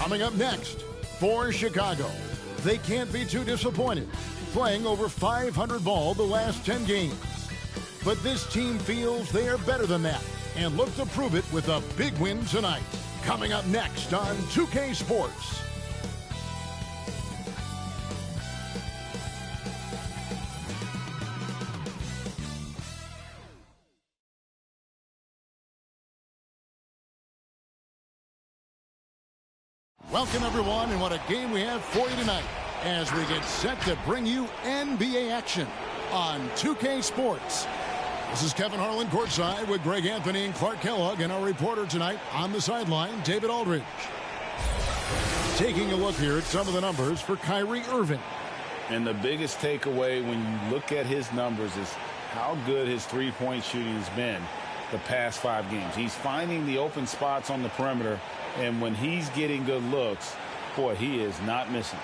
Coming up next, for Chicago, they can't be too disappointed, playing over 500 ball the last 10 games. But this team feels they are better than that and look to prove it with a big win tonight. Coming up next on 2K Sports. Welcome, everyone, and what a game we have for you tonight as we get set to bring you NBA action on 2K Sports. This is Kevin Harlan courtside with Greg Anthony and Clark Kellogg, and our reporter tonight on the sideline, David Aldridge. Taking a look here at some of the numbers for Kyrie Irving. And the biggest takeaway when you look at his numbers is how good his three-point shooting has been the past 5 games. He's finding the open spots on the perimeter, and when he's getting good looks, boy, he is not missing.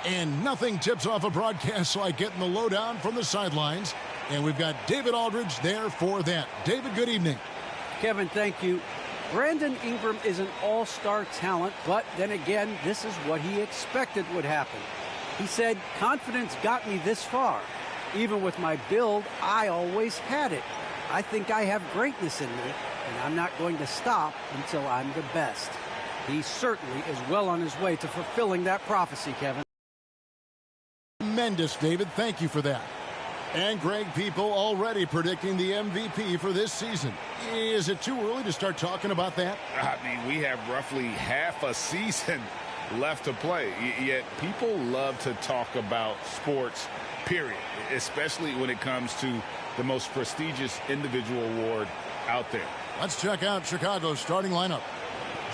And nothing tips off a broadcast like getting the lowdown from the sidelines. And we've got David Aldridge there for that. David, good evening. Kevin, thank you. Brandon Ingram is an all-star talent, but then again, this is what he expected would happen. He said, confidence got me this far. Even with my build, I always had it. I think I have greatness in me, and I'm not going to stop until I'm the best. He certainly is well on his way to fulfilling that prophecy, Kevin. Tremendous, David. Thank you for that. And Greg, people already predicting the MVP for this season. Is it too early to start talking about that? I mean, we have roughly half a season left to play, yet people love to talk about sports, period, especially when it comes to the most prestigious individual award out there. Let's check out Chicago's starting lineup.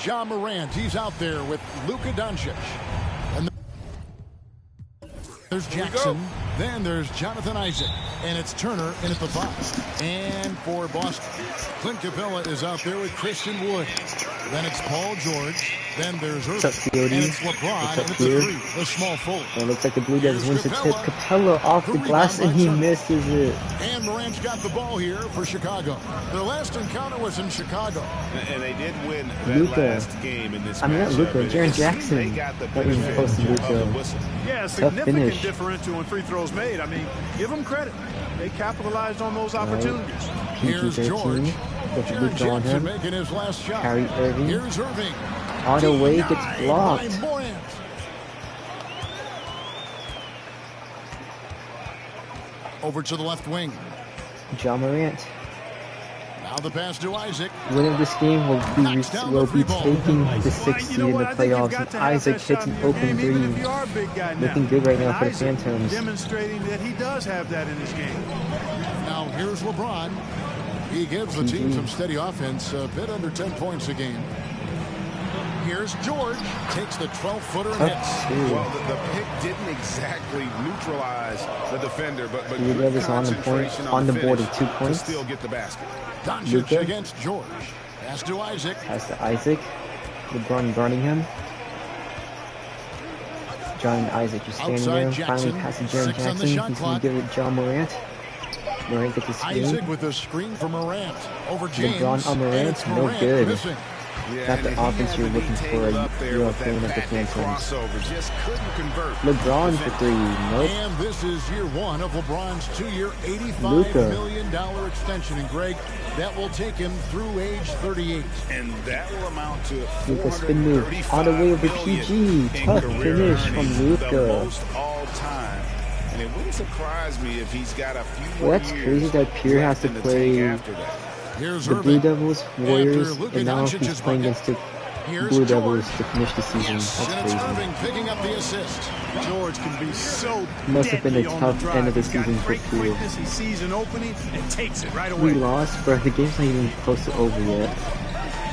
Ja Morant, he's out there with Luka Doncic. And there's Jackson. Then there's Jonathan Isaac. And it's Turner in at the 5. And for Boston, Clint Capella is out there with Christian Wood. Then it's Paul George. Then there's Irving. And it's LeBron in at the 3, the small forward. It looks like the Blue Devils wins the tip. Capella off the glass, and he misses it. And Morant's got the ball here for Chicago. Their last encounter was in Chicago. And they did win that last game in this match. I mean, not Luka, Jaren Jackson. Not even close to Luka. Yeah, significant differential in free throws made. I mean, give them credit. They capitalized on those opportunities. Here's George. Jaren Jackson making his last shot. Kyrie Irving. Here's Irving. On the way, gets blocked. Over to the left wing. Ja Morant. Now the pass to Isaac. Winning this game will be taking the 6th seed in the playoffs. And Isaac hits an open 3. Looking good right now for the Phantoms. Demonstrating that he does have that in his game. Now here's LeBron. He gives the team some steady offense, a bit under 10 points a game. Here's George. Takes the 12-footer and hits. Well, the pick didn't exactly neutralize the defender, but good concentration on the board of 2 points. To still get the basket. Doncic against George. Pass to Isaac. Pass to Isaac. LeBron guarding him. John and Isaac just standing there. Finally passing Jaren Jackson. He's going to give it Ja Morant. Morant gets a screen. Isaac with a screen for Morant. Over James. LeBron on Morant. No good. Not the offense you're looking for. You're playing at the Phantoms. LeBron for 3. Nope. And this is year 1 of LeBron's 2-year, $85 million extension. And Greg, that will take him through age 38. And that will amount to Luka spin move all the way over PG. Tough finish from Luka. All-time. And it wouldn't surprise me if he's got a few more years. That's crazy that Pierre has to play the Blue Devils, Warriors, and now he's playing against the Blue Devils to finish the season. That's crazy. Picking up the assist. George can be so must have been a tough end of the season for Pierre. He sees an opening and takes it right away. We lost, but the game's not even close to over yet.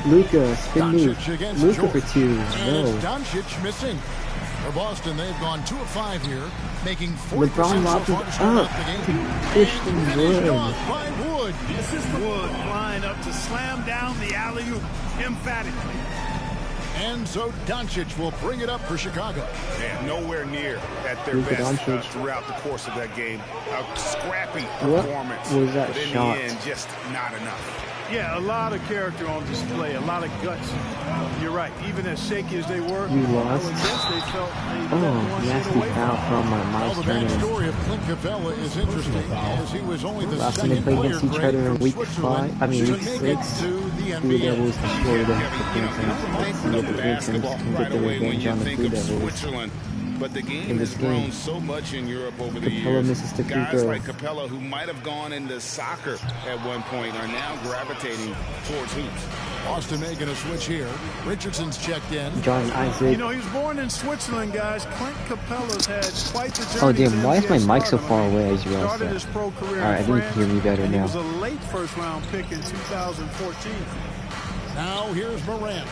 Luka, spin move. Luka for 2. No. Doncic missing. For Boston, they've gone 2 of 5 here, making 40% LeBron lobbed it up to Christian Wood. This is Wood flying up to slam down the alley-oop emphatically. And so Doncic will bring it up for Chicago. Man, nowhere near at their best throughout the course of that game. A scrappy performance. What was that but in shot? the end, just not enough. Yeah, a lot of character on display, a lot of guts. You're right. Even as shaky as they were, you lost. They felt nasty foul from Miles The Turner. backstory of Clint Capella is interesting, as he was only the Last time they played against each other in week 6, Blue Devils destroyed them. The Phoenix can get their revenge on the Blue Devils. But the game has grown so much in Europe over the years. Guys like Capella, who might have gone into soccer at one point, are now gravitating towards hoops. Boston making a switch here. Richardson's checked in. John Isaac. You know, he was born in Switzerland, guys. Clint Capella's had quite the journey. Oh, damn. Why is my mic so far away? I just realized Started that. his pro career Alright, I think you can hear me better now. He was a late first-round pick in 2014. Now here's Morant.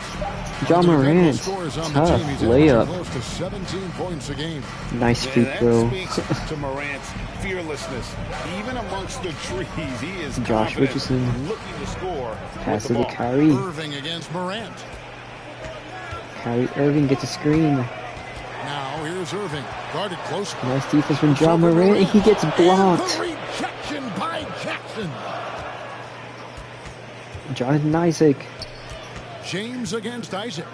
John Morant, tough layup. Close to 17 points a game. Nice free throw. Speaks to Morant's fearlessness. Even amongst the trees, he is Josh Richardson looking to score. Pass to the Kyrie. Irving against Morant. Kyrie Irving gets a screen. Now here's Irving. Guarded close. Nice defense from John Morant, and he gets blocked. And the rejection by Jackson. Jonathan Isaac. James against Isaac.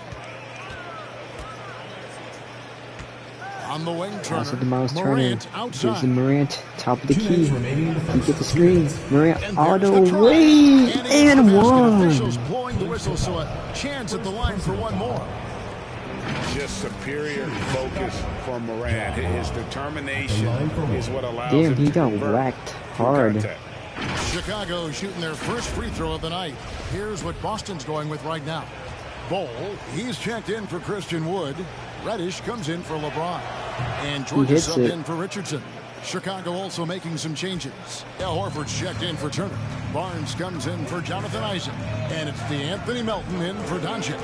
On the wing, Turner. Also to Miles Turner. Morant outside. Gives him Morant, top of the key. He gets the screen. Morant all the way, and one. Officials blowing the whistle, so a chance at the line for one more. Just superior focus for Morant. His determination is what allows Damn, him he to got convert whacked hard. contact. Chicago shooting their first free throw of the night. Here's what Boston's going with right now. Bol, he's checked in for Christian Wood. Reddish comes in for LeBron. And Georgia subbed in for Richardson. Chicago also making some changes. Al Horford's checked in for Turner. Barnes comes in for Jonathan Isaac. And it's DeAnthony Melton in for Doncic.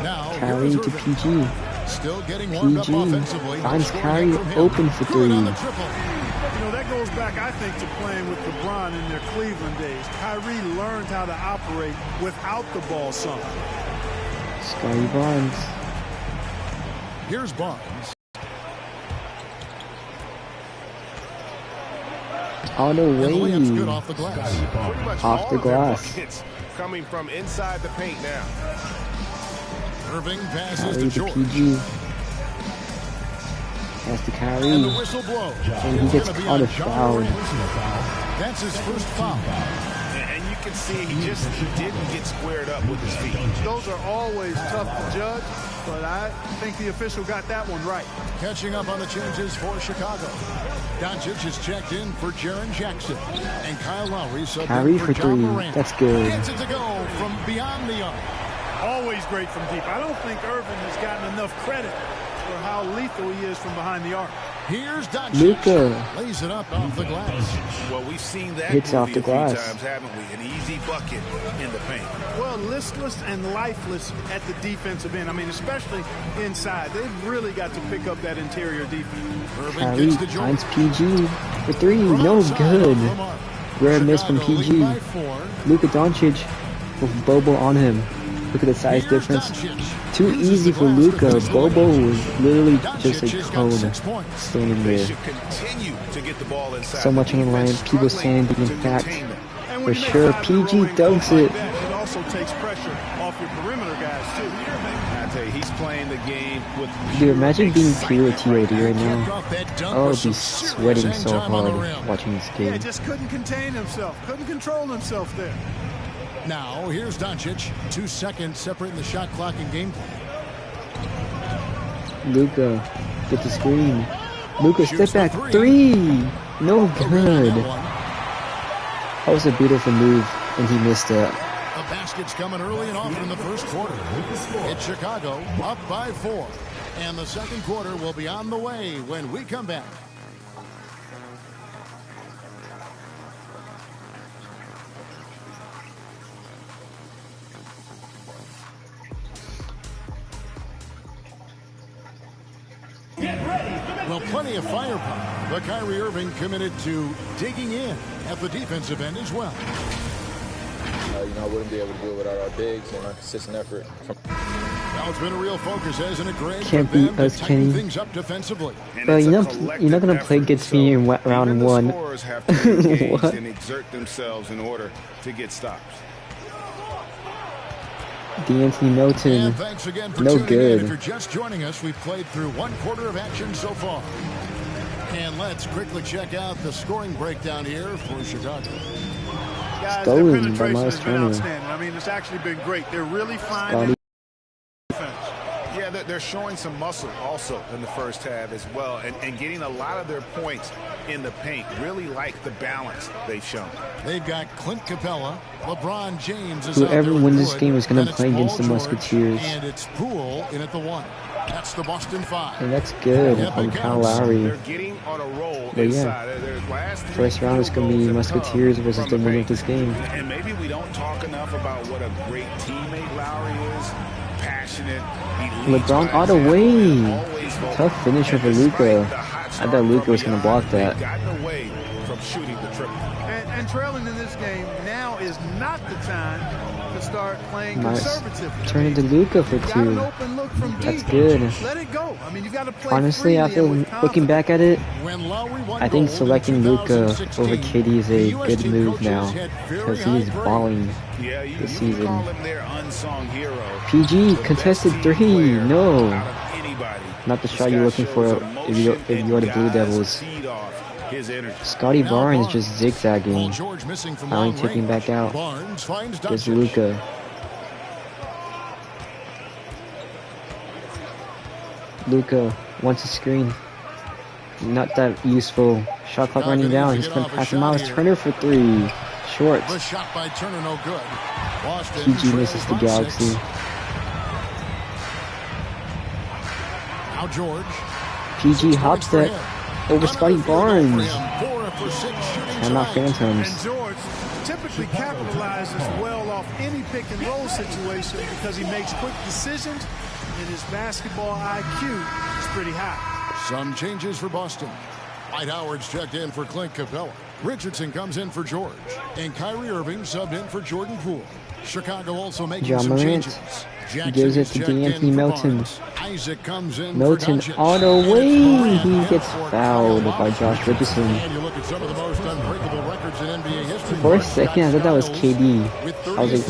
Now, Kyrie to PG. Still getting warmed up offensively. Finds Kyrie open for three. You know, that goes back, I think, to playing with LeBron in their Cleveland days. Kyrie learned how to operate without the ball some. Scotty Barnes. Here's Barnes. On the way. Good off the glass. Off the glass. Coming from inside the paint now. Irving passes Kyrie to to George. PG. Pass to Kyrie. And the whistle blows. And he gets caught a foul. That's his first foul. And you can see he didn't get squared up with his feet. Those are always tough to judge, but I think the official got that one right. Catching up on the changes for Chicago. Doncic is checked in for Jaren Jackson. And Kyle Lowry subbed Kyrie in for for John three. Morant. That's good. Gets it to go from beyond the arc. Always great from deep. I don't think Irving has gotten enough credit for how lethal he is from behind the arc. Here's Doncic. Luka Lays it up off the glass. Well, we've seen that hits off movie the a few glass. times, haven't we? An easy bucket in the paint. Well, listless and lifeless at the defensive end. I mean, especially inside. They've really got to pick up that interior defense. Irving Kyrie gets to George. finds PG for three. No good. Rare miss from PG. Luka Doncic with Bobo on him. Look at the size difference. Too easy for Luka. Bobo was literally just a cone standing there. So much on the line. People saying the impact. For sure, PG dunks it. It also takes pressure off your perimeter guys, too. I tell you, he's playing the game with. Dude, imagine being pure TOD right now. I would be sweating so hard watching this Yeah, game. just couldn't contain himself. Couldn't control himself there. Now, here's Doncic. 2 seconds separating the shot clock and game play. Luka, get the screen. Luka, step back. Three. No good. That was a beautiful move, and he missed it. The basket's coming early and often in the first quarter. It's Chicago up by 4. And the second quarter will be on the way when we come back. Well, plenty of firepower, but Kyrie Irving committed to digging in at the defensive end as well. I wouldn't be able to do it without our bigs and our consistent effort. Well, it's been a real focus, hasn't it, Greg? Can't beat us, Kenny. Things up defensively. But you're not gonna play against me in round one. Have to be engaged and exert themselves in order to get stops. D'Anthony Melton, And thanks again for no tuning good. in. If you're just joining us, we've played through 1/4 of action so far. And let's quickly check out the scoring breakdown here for Chicago. Guys, Stolen their by penetration Miles has been Turner. outstanding. I mean, it's actually been great. They're really finding defense. Yeah, they're showing some muscle also in the first half as well, and getting a lot of their points in the paint. Really like the balance they've shown. They've got Clint Capella, LeBron James is Whoever out there with wins this Wood, game is going and to it's play Paul against the George, Musketeers. And it's Poole in at the 1. That's the Boston 5. And that's good Yeah, on big Kyle counts. Lowry. They're getting on a roll But yeah, inside. Their last three first round is going to be field goals have Musketeers come versus from the winner paint. of this game. And maybe we don't talk enough about what a great teammate Lowry is. Passionate. He leads LeBron by all the example, way. always vocal. Tough finisher for And despite Luka. the hot I start thought Luka from was going to block beyond, that. they've gotten away from shooting the triple. And trailing in this game now is not the time to start playing Nice. conservatively. Turn into Luka for Got an 2. open look from That's deep. good. Let it go. I mean, you got to play Honestly, freely and with looking back at it, When Lowry won I think gold in selecting Luka 2016, over KD is the a US good team move coaches now had very because high he's praise. balling Yeah, you this can season. call him their unsung hero. PG The contested best team 3. player No, out of anybody. not the This shot you're guy looking shows for emotion if you're the and Blue guys Devils. feed off his energy. Scotty Now Barnes Barnes. just Paul zigzagging. George missing from Finally long taking range. back out. Barnes finds There's Doncic. Luka. Luka wants a screen. Not that useful. Shot clock Not running gonna down. get He's going off to a pass him shot out. here. Turner for 3. Short. The shot by Turner no good. Boston PG trails misses the by Galaxy. 6. Now George. PG hops that over Scotty Barnes. 4 for 6 shooting Timeout tonight. Phantoms. And George typically capitalizes well off any pick and roll situation because he makes quick decisions and his basketball IQ is pretty high. Some changes for Boston. Dwight Howard's checked in for Clint Capella. Richardson comes in for George. And Kyrie Irving subbed in for Jordan Poole. Chicago also making Ja some Morant changes. Jackson gives it is to checked in D'Anthony for Melton. Barnes. Isaac comes in Melton for Doncic. all the And it's way. Morant He in gets for fouled Kyle by Josh Richardson. And you look at some of the most unbreakable records in NBA history. For a second, I thought that was KD. I was like,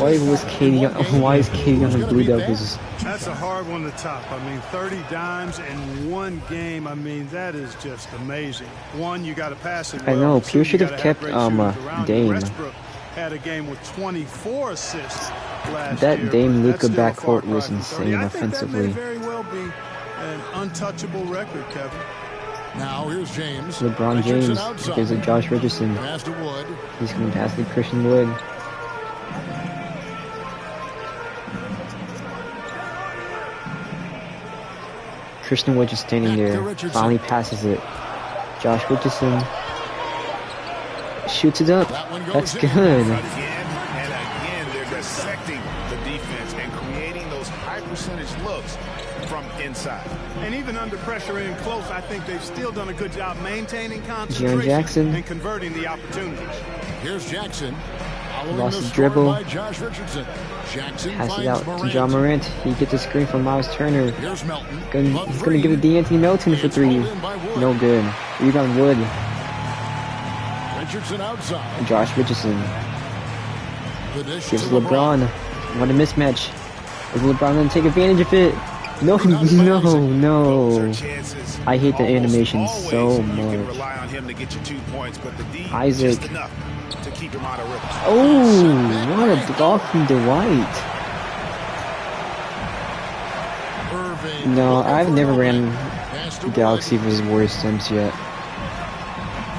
why is KD on the Blue Devils? That's a hard one to top. I mean, 30 dimes in one game. I mean, that is just amazing. One, you got to pass it well. I know, Two, Pierce should you have gotta kept great shooters around you. Dame. Westbrook had a game with 24 assists last That year. Dame but Luka that's still a far backcourt was cry from 30. insane I think that offensively. may very well be an untouchable record, Kevin. Now here's James. LeBron Richardson James outside. gives it Josh Richardson. Pass to Wood. He's going to pass to Christian Wood. Christian Wood just standing Back to there. Richardson. Finally passes it. Josh Richardson shoots it up. That one goes That's in. good. Again and again, they're dissecting the defense and creating those high percentage looks from inside. And even under pressure in close, I think they've still done a good job maintaining concentration Jackson. and converting the opportunities. Here's Jackson. Following Lost the the score dribble. by Josh Richardson. Jackson Passes finds out Morant. to Ja Morant. He gets a screen from Miles Turner. Here's Melton. He's From going to three. give it to D'Anthony Melton for It's 3. hauled in by Wood. No good. Rebound Wood. Richardson outside. Josh Richardson The dish gives to LeBron. What a mismatch. Is LeBron going to take advantage of it? No, no. Chances. I hate the Almost animation always so You can much. rely on him to get you 2 points, but the D Isaac. just enough to keep him out of rhythm. Oh, what a block from Dwight. Irving. No, Looking I've for never Irving. ran Pass to Wood. Galaxy vs. Warriors Sims yet.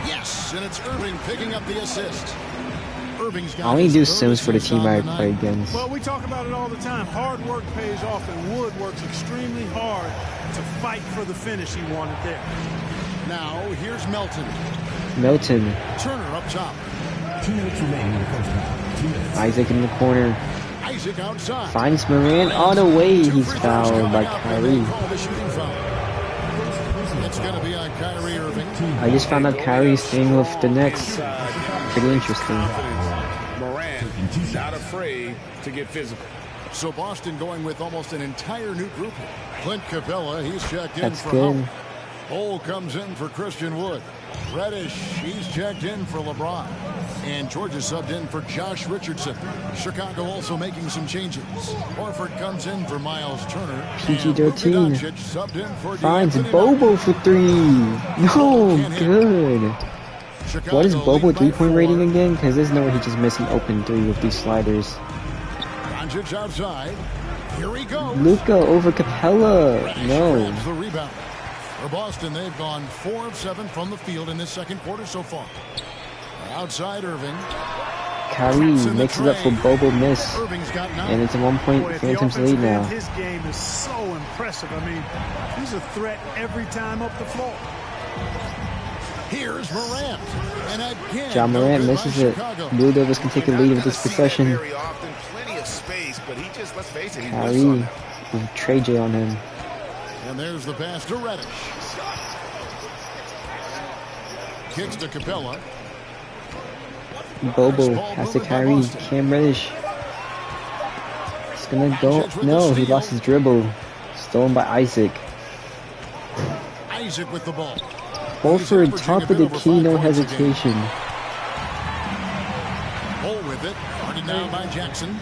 Yes, and it's Irving picking up the assist. Irving's got I only his do third Sims for the assist team on I the play night. against. Well, we talk about it all the time. Hard work pays off, and Wood works extremely hard to fight for the finish he wanted there. Now here's Melton. Melton. Turner up top. 2 minutes remaining in the first half. 2 minutes. Isaac in the corner. Isaac outside. Finds Morant all the way. Two He's free throws fouled coming by up, and they Kyrie. call the shooting foul. It's going to be on Kyrie Irving. I just found out Kyrie's staying with the Knicks. Pretty interesting. Morant not afraid to get physical. So Boston going with almost an entire new group here. Clint Capella, he's checked in That's for good. Howard. Cole comes in for Christian Wood. Reddish, he's checked in for LeBron. And Georgia subbed in for Josh Richardson. Chicago also making some changes. Horford comes in for Miles Turner. PG-13 and Luka Doncic subbed in for finds D'Anthony Bobo for 3. No, Can't hit. good. Chicago What is Bobo lead by 3-point 4. rating again? Because there's no way he just missed an open 3 with these sliders. Doncic outside. Here he goes. Luka over Capella. No. Grabs the rebound. For Boston, they've gone 4 of 7 from the field in this second quarter so far. Outside Irving. Kyrie makes it up for Bobo miss. Irving's got 9. And it's a 1-point Boy, at the Phantoms offensive lead end, now. his game is so impressive. I mean, he's a threat every time up the floor. Here's Morant. And again, John Morant no good misses by it. Chicago. Blue Devils can take a lead with this possession. Very often, plenty of space, but he just, let's face it, he whiffs Kyrie on that. with Trey J on him. And there's the pass to Reddish. Kicks to Capella. Bobo has to Kyrie. Cam Reddish. It's gonna go. No, he lost his dribble. Stolen by Isaac. Isaac with the ball. Horford, top of the key, no hesitation. Bull with it. Guarded down by Jackson.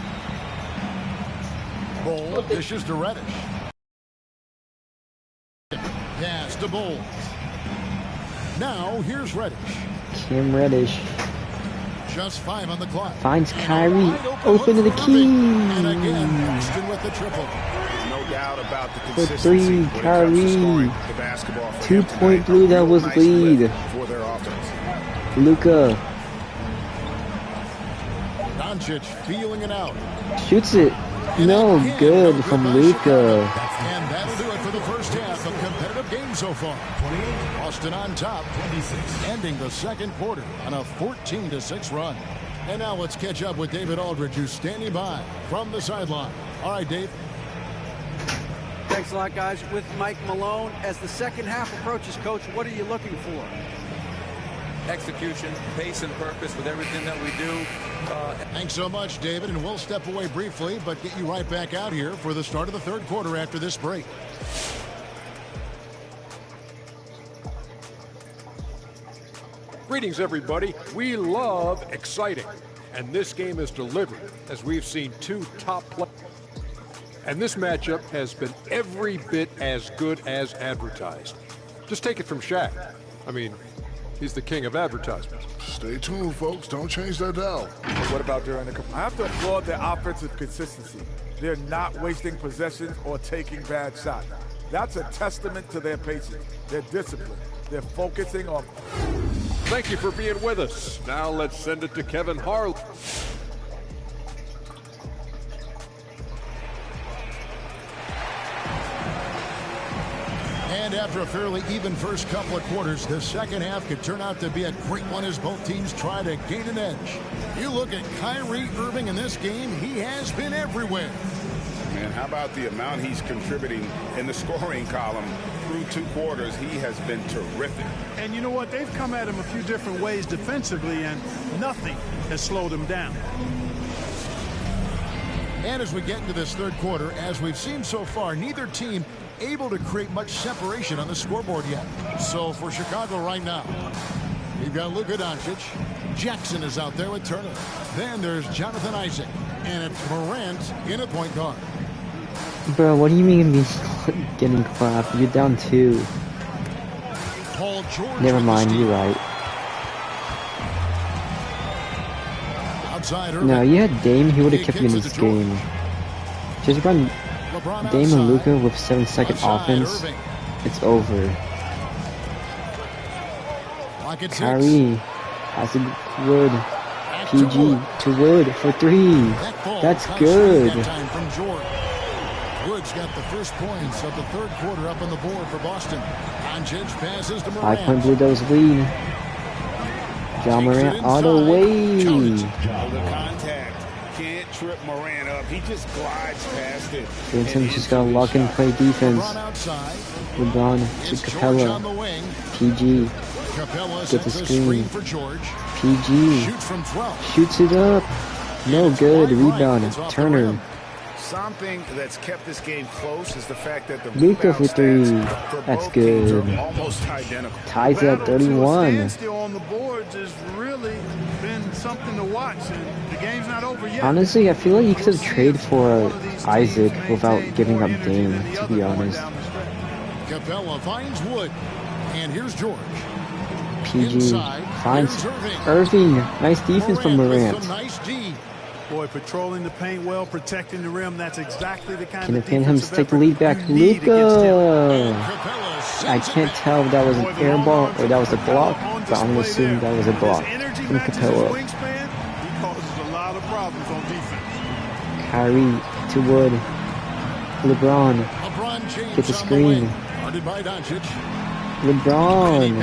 Bull dishes to Reddish. Pass to Bull. Now here's Reddish. Cam Reddish Just 5 on the clock. finds And a Kyrie. wide Open to the look for key. Irving. And again, Boston with the triple. No doubt about the For consistency three, when it comes to Kyrie. scoring the basketball for him 2-point tonight. Blue A real Devils nice lead. lift for their offense. Luka Doncic feeling it out. shoots it. No Again, good no from by Luka. Chicago. And that'll do it for the first half of competitive game so far. Boston on top, 26. ending the second quarter on a 14-6 run. And now let's catch up with David Aldridge, who's standing by from the sideline. All right, Dave. Thanks a lot, guys. With Mike Malone, as the second half approaches, Coach, what are you looking for? Execution, pace, and purpose with everything that we do. Thanks so much, David, and we'll step away briefly, but get you right back out here for the start of the third quarter after this break. Greetings, everybody. We love exciting, and this game is delivered as we've seen 2 top players. And this matchup has been every bit as good as advertised. Just take it from Shaq. I mean, he's the king of advertisements. Stay tuned, folks. Don't change that dial. What about during the... I have to applaud their offensive consistency. They're not wasting possessions or taking bad shots. That's a testament to their patience, their discipline. They're focusing on... Thank you for being with us. Now let's send it to Kevin Harlan. And after a fairly even first couple of quarters, the second half could turn out to be a great one as both teams try to gain an edge. You look at Kyrie Irving in this game, he has been everywhere. Man, how about the amount he's contributing in the scoring column through 2 quarters? He has been terrific. And you know what? They've come at him a few different ways defensively, and nothing has slowed him down. And as we get into this third quarter, as we've seen so far, neither team able to create much separation on the scoreboard yet. So for Chicago right now, we've got Luka Doncic. Jackson is out there with Turner. Then there's Jonathan Isaac. And it's Morant in a point guard. Bro, what do you mean getting clapped? You're down 2. Paul George. Never with the mind, steal. you're right. Outside Irving. No, you had Dame, he would have He kept you in kicks it this to George. game. Just run LeBron Dame outside. and Luka with 7-second Outside offense. Irving. It's over. Clock at 6. Kyrie has a Wood. Back to PG Wood. to Wood for 3. That ball That's comes good. That time from George. Woods got the first points of the third quarter up on the board for Boston. Doncic passes to Morant. 5-point Blue Devils lead. John Takes it Morant all the inside. way. Counts. The contact can't trip Morant up. He just glides past it. Vincent and just got into lock his and shot. play defense. LeBron outside. LeBron It's to George on the Capella. wing. PG. Capella Get sets the a screen. screen for George. PG Shoots from 12. shoots it up. No It's good. wide right. Rebound. It's off the Turner. rim. Something that's kept this game close is the fact that the Luka for three. That's good. Almost identical. Ties it at 31. Still on the boards has really been something to watch, and the game's not over yet. Honestly, I feel like you could have traded for Isaac without giving up Dame, to be honest. Capella finds Wood, and here's George. PG finds Irving. Nice defense from Morant. Nice D. Boy, patrolling the paint well, protecting the rim. That's exactly the kind Can the of Phantoms take the lead back? Luka! I can't tell if that was an air ball or that was a block, but I'm going to assume that was a block from Capella. He causes a lot of problems on defense. Kyrie to Wood. LeBron. Get the screen. LeBron.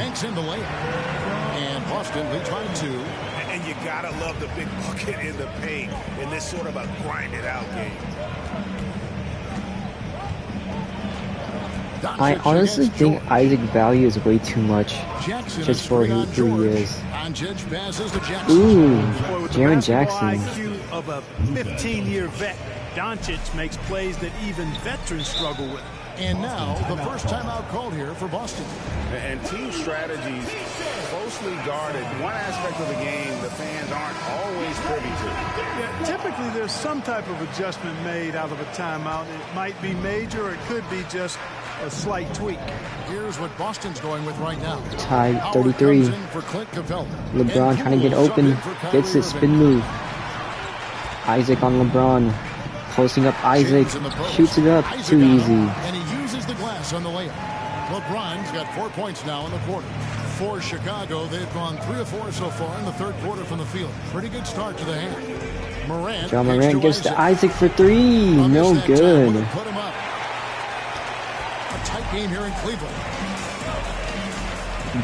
And Boston leads by 2. And you gotta love the big bucket in the paint in this sort of a grinded out game. I honestly think Isaac's value is way too much just for who he is. Ooh, Jaren Jackson. IQ of a 15-year vet. Doncic makes plays that even veterans struggle with. And now, the first timeout called here for Boston. And team strategies closely guarded. One aspect of the game the fans aren't always privy to. Yeah, typically, there's some type of adjustment made out of a timeout. It might be major, or it could be just a slight tweak. Here's what Boston's going with right now. Tied 33. LeBron trying to get open. Gets it, spin move. Isaac on LeBron. Closing up Isaac. Shoots it up. Too easy. And he uses the glass on the layup. LeBron's got 4 points now in the quarter. For Chicago, they've gone 3 of 4 so far in the third quarter from the field. Pretty good start to the hand. Morant. John Morant gives to Isaac for 3. No good. Put him up. A tight game here in Cleveland.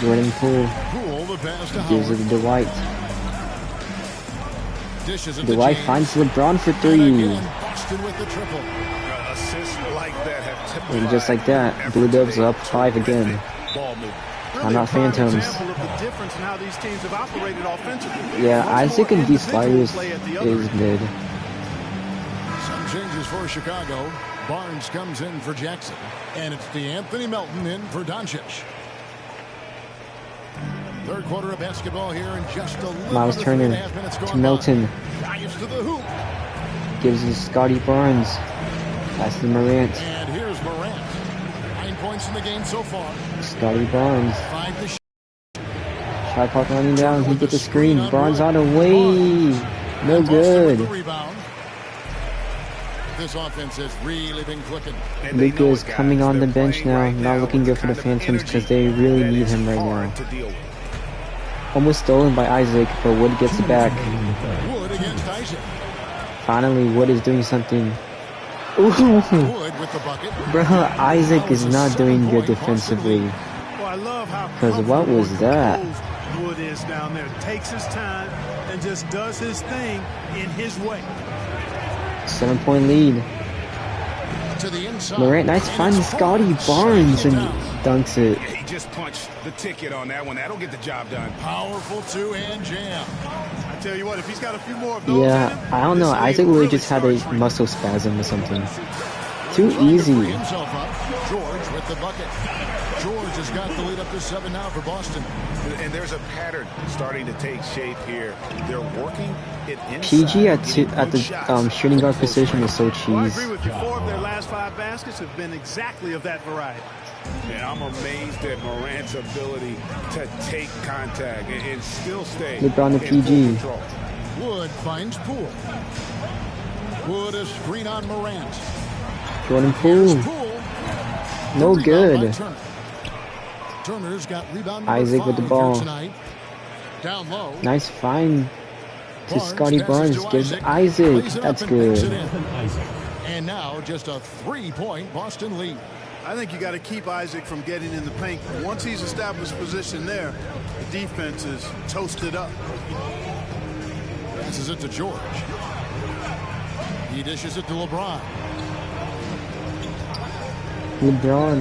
Jordan Poole gives it to Dwight. Dwight finds LeBron for 3. With the triple. And just like that, Blue Devils are up 5 again. I'm not Phantoms. Yeah, Isaac and D Sliders is mid. Some changes for Chicago. Barnes comes in for Jackson. And it's DeAnthony Melton in for Doncic. Third quarter of basketball here in just a little Miles Turner to Melton. To the hoop. Gives it to Scotty Barnes. Pass to Morant. And here's Morant. 9 points in the game so far. Scotty Barnes. Shot clock running down. He gets the screen. Barnes on the way. No good. This offense has really been clicking. Luka is coming on the bench now. Not looking good for the Phantoms because they really need him right now. Almost stolen by Isaac, but Wood gets it back. Wood against Isaac. Finally, Wood is doing something. Ooh. Bro, Isaac is not doing good defensively. Because what was that? Wood is down there. Takes his time and just does his thing in his way. 7-point lead. Morant, nice finding Scotty Barnes and dunks it. He just punched the ticket on that one. That'll get the job done. Powerful two-hand jam. I tell you what, if he's got a few more of those. Yeah, I don't know. Isaac really just had a muscle spasm or something. Too easy. George with the bucket. George has got the lead up to 7 now for Boston. And there's a pattern starting to take shape here. They're working it inside. PG at the shooting guard position is so cheese. I agree with you. 4 of their last 5 baskets have been exactly of that variety. Yeah, I'm amazed at Morant's ability to take contact and still stay LeBron to PG. Wood finds Poole. Wood a screen on Morant. Jordan Poole. No good. Turner's got rebound Isaac with the ball. Down low. Nice find to Scotty Barnes. Gives Isaac. That's good. And now just a 3-point Boston lead. I think you got to keep Isaac from getting in the paint. Once he's established position there, the defense is toasted up. Passes it to George. He dishes it to LeBron. LeBron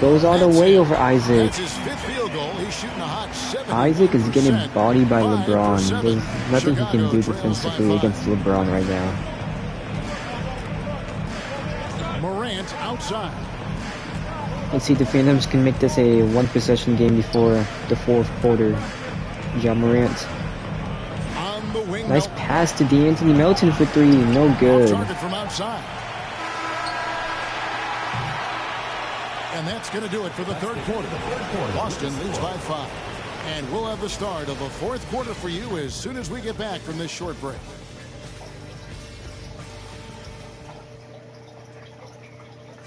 goes all the way over Isaac. That's his 5th field goal. He's shooting a hot 70%. Isaac is getting bodied by LeBron. There's nothing he can do defensively against LeBron right now. outside. Let's see if the Phantoms can make this a one-possession game before the fourth quarter. Ja Morant. On the wing. Nice pass to D'Anthony Melton for three. No good. Target from outside. And that's going to do it for the third quarter. Boston leads by 5. And we'll have the start of the fourth quarter for you as soon as we get back from this short break.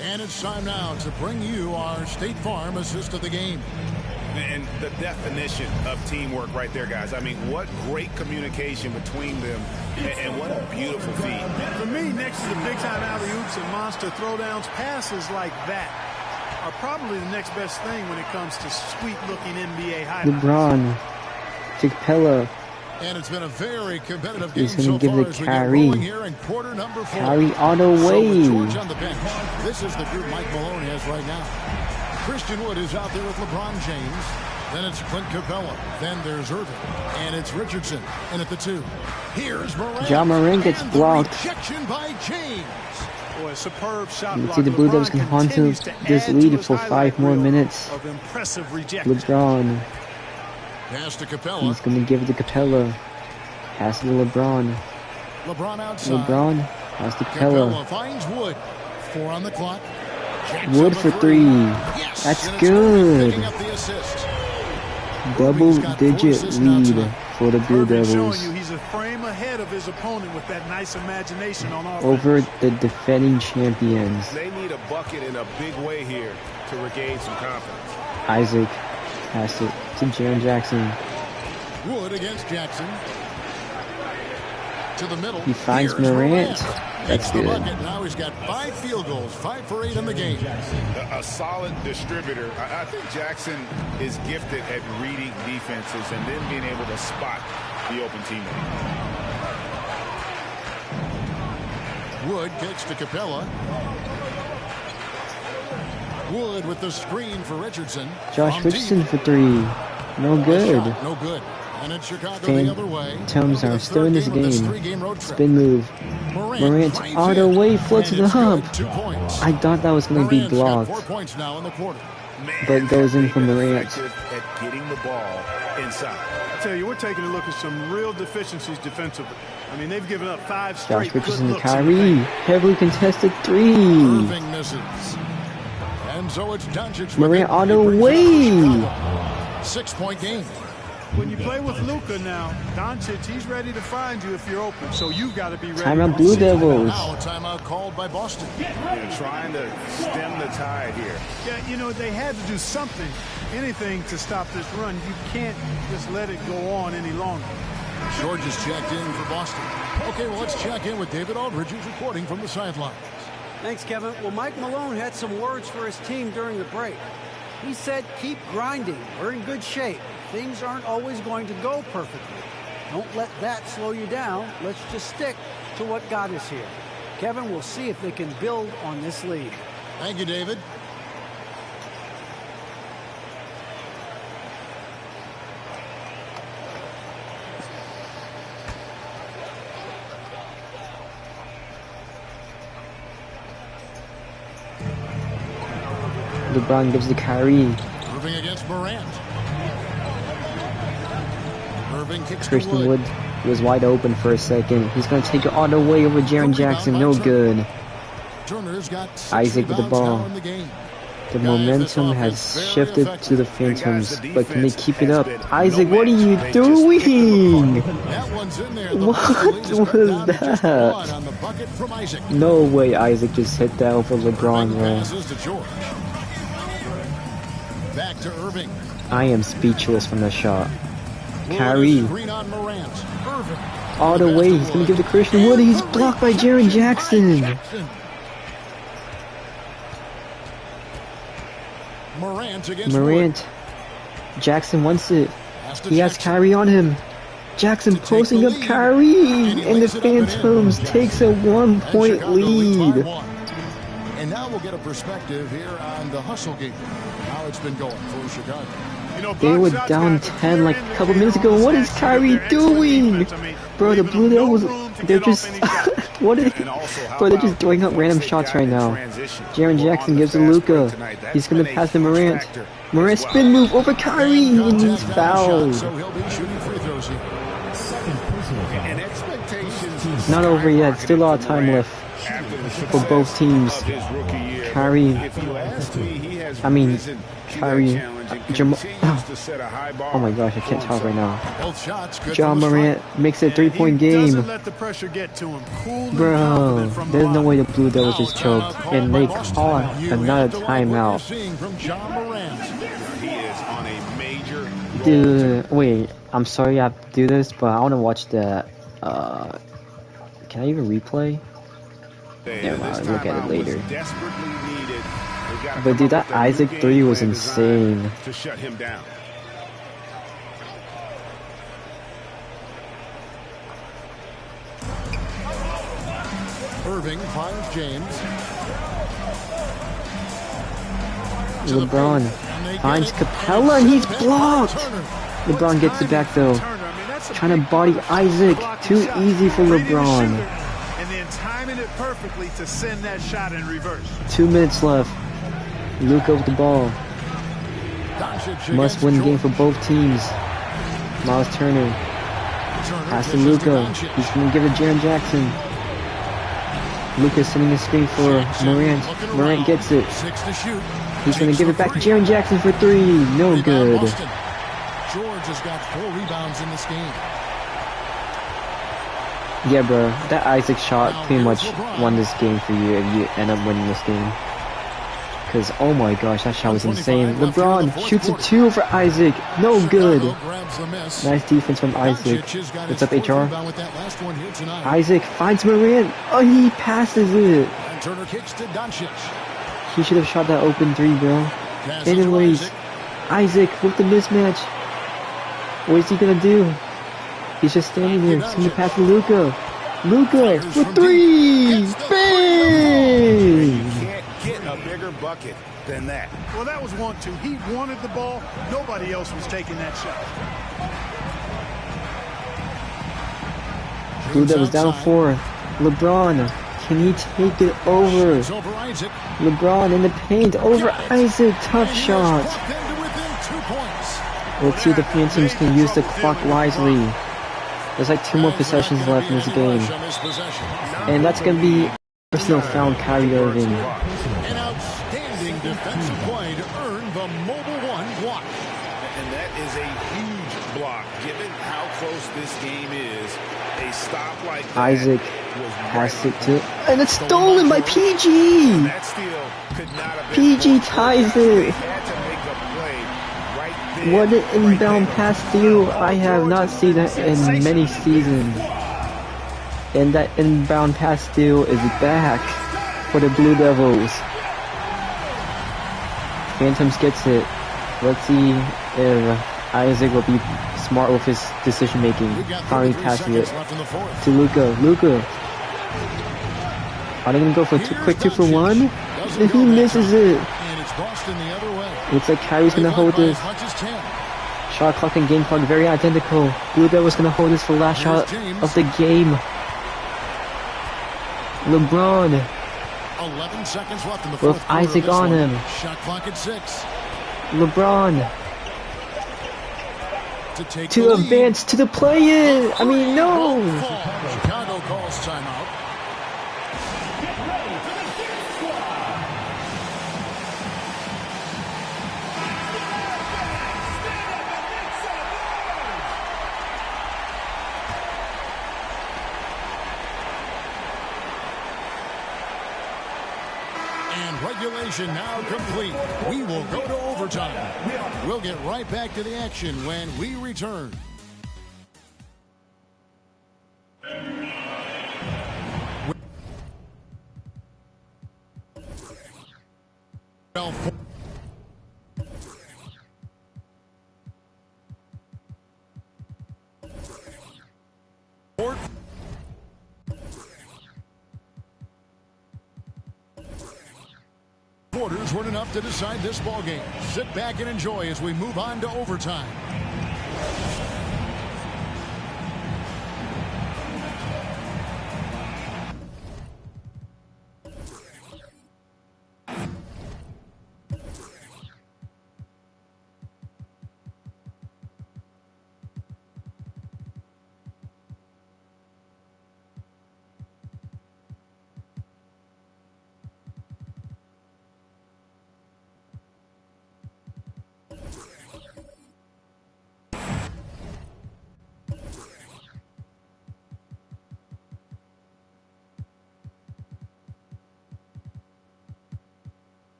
And it's time now to bring you our State Farm assist of the game. And the definition of teamwork right there, guys. I mean, what great communication between them, and what a beautiful feed. For me, next to the big-time alley-oops and monster throwdowns, passes like that are probably the next best thing when it comes to sweet-looking NBA highlights. LeBron to Capella. And it's been a very competitive game He's going to give far it as to we get Kyrie. rolling here in quarter number 4. Kyrie all the So way. with George on the bench, this is the group Mike Malone has right now. Christian Wood is out there with LeBron James. Then it's Clint Capella. Then there's Irving. And it's Richardson. And at the 2, here's Morant. Ja Morant gets and blocked. The rejection by James. Boy, a superb shot. Let's see the Blue Devils can haunt this lead for 5 more minutes. Of impressive rejection. LeBron. Pass to Capella. He's going to give it to Capella. Pass to LeBron. LeBron outside. LeBron. Pass to Capella. Capella finds Wood. 4 on the clock. Wood for 3. Yes, That's and good. picking up the assist. Double-digit lead for the Blue Irving showing Devils you he's a frame ahead of his opponent with that nice imagination on offense. over the defending champions. They need a bucket in a big way here to regain some confidence. Isaac passed it to Jaren Jackson. Wood against Jackson. To the middle. He finds Here's Morant. That's Gets the good. bucket. Now he's got 5 field goals, 5 for 8 in the game. A solid distributor. I think Jackson is gifted at reading defenses and then being able to spot the open teammate. Wood kicks to Capella. Wood with the screen for Richardson. Josh Richardson for 3. No good. No good. And it's Chicago the other way. Phantoms are still in this game. Spin move. Morant Morant all the way, float to the hump. I thought that was going to be Morant's got blocked, 4 points now in the quarter. but goes in for Morant. At getting the ball inside. I tell you, we're taking a look at some real deficiencies defensively. I mean, they've given up 5 straight Josh Richardson good to looks in the Kyrie. paint. Heavily contested 3. Irving misses. And so it's Doncic. Morant all the way. 6-point game. When you play with Luka now, Doncic, he's ready to find you if you're open. So you've got to be ready. Timeout Blue Devils. Now a timeout called by Boston. Trying to stem the tide here. Yeah, you know, they had to do something, anything to stop this run. You can't just let it go on any longer. George is checked in for Boston. Okay, well, let's check in with David Aldridge, who's reporting from the sidelines. Thanks, Kevin. Well, Mike Malone had some words for his team during the break. He said, keep grinding. We're in good shape. Things aren't always going to go perfectly. Don't let that slow you down. Let's just stick to what got us here. Kevin, we'll see if they can build on this lead. Thank you, David. LeBron gives to Kyrie. Irving against Morant. Irving kicks Christian to Wood was wide open for a second. He's going to take it all the way over Jaren Jackson. No good. Turner's got Isaac with the ball. in the game. The momentum has shifted to the Phantoms, but can they keep it up? Isaac, what are you doing? That one's in there. What was that? On the bucket from Isaac. No way Isaac just hit that over LeBron, bro. Passes to George. Back to Irving. I am speechless from the shot. Kyrie. Green on Morant. Irving. All the way. He's going to give to Christian Wood. He's blocked by Jaren Jackson. Morant against Morant. Wood. Jackson wants it. He has Jackson. Kyrie on him. Jackson posting up Kyrie. And the Phantoms takes a 1-point lead. And now we'll get a perspective here on the hustle game. How it's been going for Chicago. You know, They were down 10 like a couple minutes ago. What is Kyrie doing? Bro, the Blue Devils, they're just What is Bro, they're just throwing up random shots right now. Jaren Jackson gives to Luka. He's gonna pass to Morant. Morant spin move over Kyrie, and he's fouled. Not over yet. Still a lot of time left for both teams. Kyrie. Oh my gosh, I can't talk right now. John Morant makes it a 3-point game. Bro, there's no way the Blue Devils just choked. And they call another timeout. Dude, wait, I'm sorry I have to do this, but I want to watch the, can I even replay? Never mind, I'll look at it later. But dude, that Isaac 3 was insane. To shut him down. Irving finds James. LeBron finds Capella and he's blocked. LeBron gets it back though. Trying to body Isaac. Too easy for LeBron. And then timing it perfectly to send that shot in reverse. 2 minutes left. Luka with the ball. Must win game for both teams. Miles Turner. Pass to Luka. He's going to give it to Jaren Jackson. Luka sending a screen for Morant. Morant gets it. He's going to give it back to Jaren Jackson for 3. No good. George has got 4 rebounds in this game. Yeah, bro. That Isaac shot pretty much won this game for you if you end up winning this game. Because, oh my gosh, that shot was insane. LeBron shoots a 2 for Isaac. No good. Nice defense from Isaac. What's up, HR? Isaac finds Morant. Oh, he passes it. He should have shot that open 3, bro. Anyways, Isaac with the mismatch. What is he going to do? He's just standing there. He's going to pass to Luka. Luka with 3. Bang! Get a bigger bucket than that. Well, that was 1-2. He wanted the ball. Nobody else was taking that shot. Blue Devils down 4. LeBron, can he take it over? LeBron in the paint over Isaac. Tough shot. Let's see if the Phantoms can use the clock wisely. There's like 2 more possessions left in this game. And that's going to be personal foul on Kyrie Irving. An outstanding defensive play to earn the mobile 1 block. And that is a huge block. Given how close this game is, a stop like that Isaac passed it to... And it's stolen by PG! That steal could not have been PG ties it! What an inbound pass steal. I have not seen that in many seasons. And that inbound pass steal is back for the Blue Devils. Phantoms gets it. Let's see if Isaac will be smart with his decision making. Finally passes it to Luka. Luka. Are they going to go for a quick 2 for 1? And he misses it. Looks like Kyrie's going to hold this. Shot clock and game clock very identical. Blue Devils going to hold this for the last shot of the game. LeBron 11 seconds left in the with Isaac on him. Shot clock at 6. LeBron to advance to the play-in. I mean, no. Chicago calls timeout. Regulation now complete. We will go to overtime. We'll get right back to the action when we return. Quarters weren't enough to decide this ball game. Sit back and enjoy as we move on to overtime.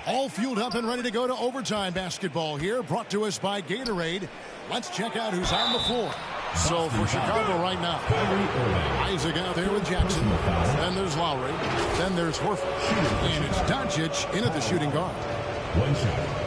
All fueled up and ready to go to overtime basketball here, brought to us by Gatorade. Let's check out who's on the floor. So for Chicago right now, Isaac out there with Jackson. Then there's Lowry. Then there's Horford. And it's Doncic in at the shooting guard. One shot.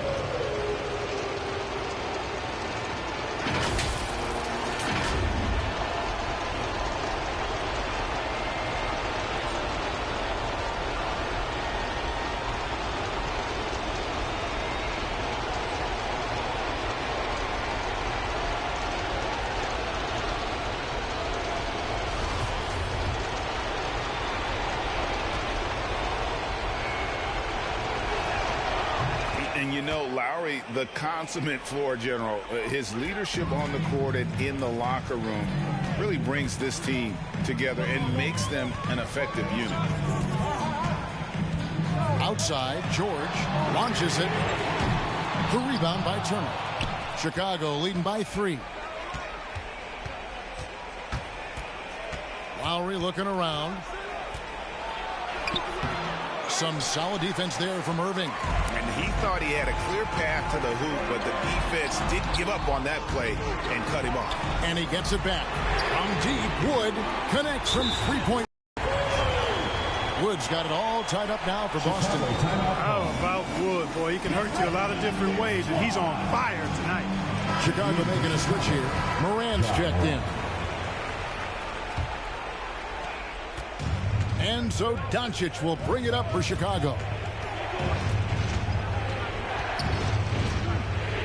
And you know, Lowry, the consummate floor general, his leadership on the court and in the locker room really brings this team together and makes them an effective unit. Outside, George launches it. The rebound by Turner. Chicago leading by 3. Lowry looking around. Some solid defense there from Irving. And he thought he had a clear path to the hoop, but the defense didn't give up on that play and cut him off. And he gets it back. From deep, Wood connects from 3-point. Wood's got it all tied up now for Boston. How about Wood? Boy, he can hurt you a lot of different ways, and he's on fire tonight. Chicago making a switch here. Moran's checked in. And so Doncic will bring it up for Chicago.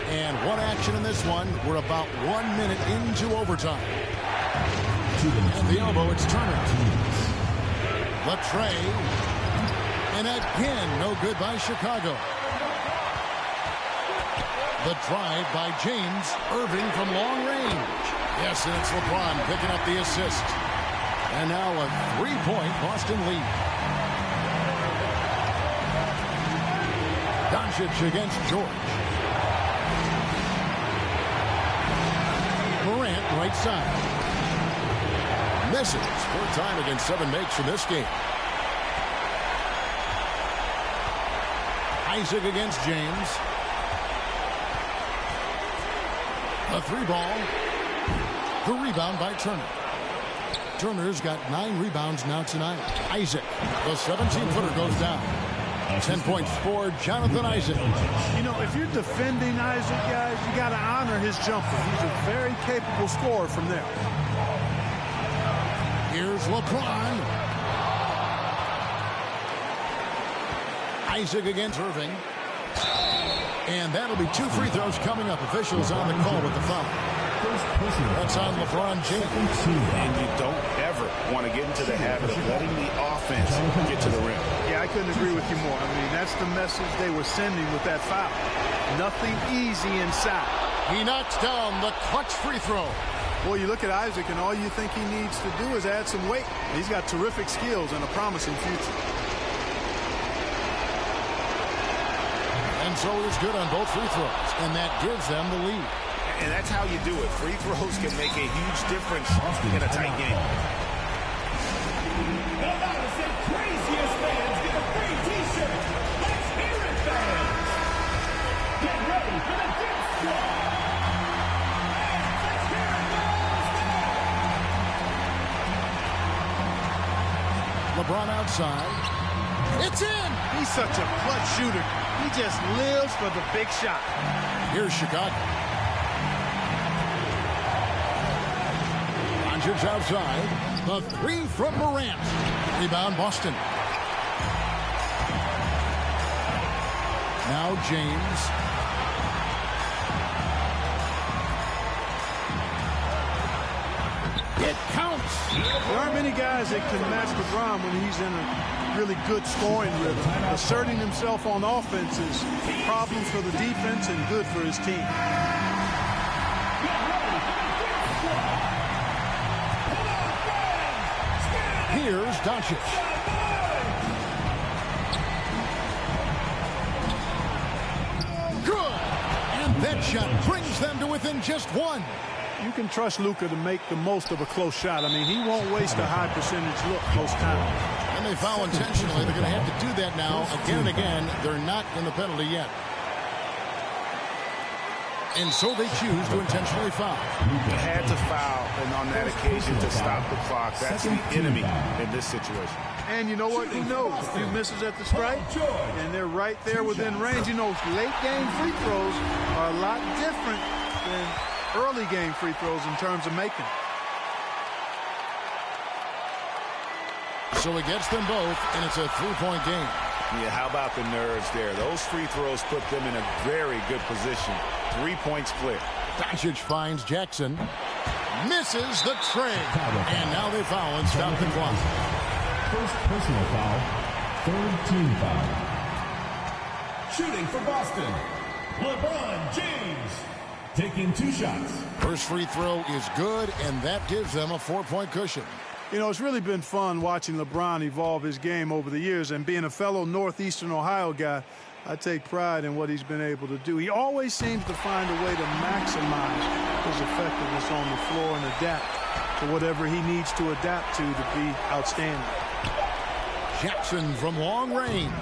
And one action in this one. We're about 1 minute into overtime. At the elbow, it's Turner. Latrey. And again, no good by Chicago. The drive by James. Irving from long range. Yes, and it's LeBron picking up the assist. And now a 3-point Boston lead. Doncic against George. Morant right side. Misses. 4th time against 7 makes in this game. Isaac against James. A 3-ball. The rebound by Turner. Turner's got 9 rebounds now tonight. Isaac, the 17-footer goes down. 10 points for Jonathan Isaac. You know, if you're defending Isaac, guys, you got to honor his jumper. He's a very capable scorer from there. Here's LeBron. Isaac against Irving. And that'll be 2 free throws coming up. Officials on the call with the foul. That's on LeBron James. And you don't ever want to get into the habit of letting the offense get to the rim. Yeah, I couldn't agree with you more. I mean, that's the message they were sending with that foul. Nothing easy inside. He knocks down the clutch free throw. Boy, you look at Isaac, and all you think he needs to do is add some weight. He's got terrific skills and a promising future. And so it's good on both free throws, and that gives them the lead. And that's how you do it. Free throws can make a huge difference in a tight game. The loudest and craziest fans get a free t-shirt. Let's hear it, fans. Get ready for the Dip Squad. Let's hear it, guys. LeBron outside. It's in. He's such a clutch shooter. He just lives for the big shot. Here's Chicago. Doncic outside. The 3 from Morant. Rebound Boston. Now James. It counts. There aren't many guys that can match LeBron when he's in a really good scoring rhythm. Asserting himself on offense is problems for the defense and good for his team. Here's Doncic. Good. And that shot brings them to within just 1. You can trust Luka to make the most of a close shot. I mean, he won't waste a high percentage look most times. And they foul intentionally, they're going to have to do that now again and again. They're not in the penalty yet. And so they choose to intentionally foul. He had to foul, and on that occasion to stop the clock. That's the enemy in this situation. And you know what? He knows a few misses at the stripe, and they're right there within range. You know, late game free throws are a lot different than early game free throws in terms of making. So he gets them both, and it's a three-point game. Yeah, how about the nerves there? Those free throws put them in a very good position. 3 points clear. Doncic finds Jackson. Misses the tray. And now they foul and stop the clock. First personal foul. Third team foul. Shooting for Boston, LeBron James. Taking 2 shots. First free throw is good, and that gives them a 4-point cushion. You know, it's really been fun watching LeBron evolve his game over the years, and being a fellow Northeastern Ohio guy, I take pride in what he's been able to do. He always seems to find a way to maximize his effectiveness on the floor and adapt to whatever he needs to adapt to be outstanding. Jackson from long range.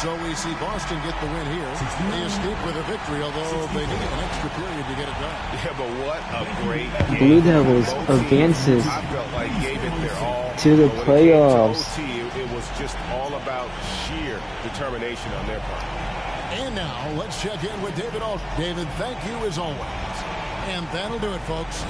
So we see Boston get the win here. They escape with a victory, although they needed an extra period to get it done. Yeah, but what a great game. Blue Devils advances I felt like gave it their all. to the playoffs. It was just all about sheer determination on their part. And now let's check in with David Alt. David, thank you as always. And that'll do it, folks.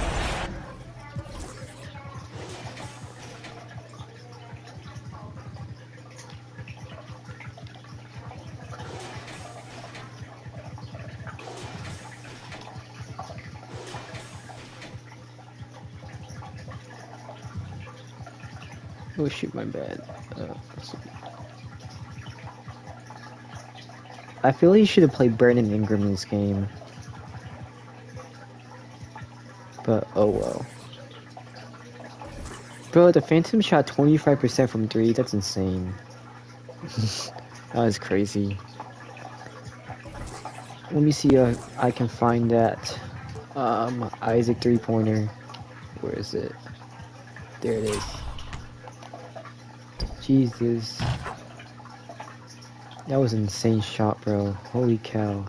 Oh shoot, my bad. I feel he should have played Brandon Ingram in this game. But oh well. Bro, the Phantom shot 25% from 3. That's insane. That was crazy. Let me see if I can find that Isaac 3-pointer. Where is it? There it is. Jesus. That was an insane shot, bro. Holy cow.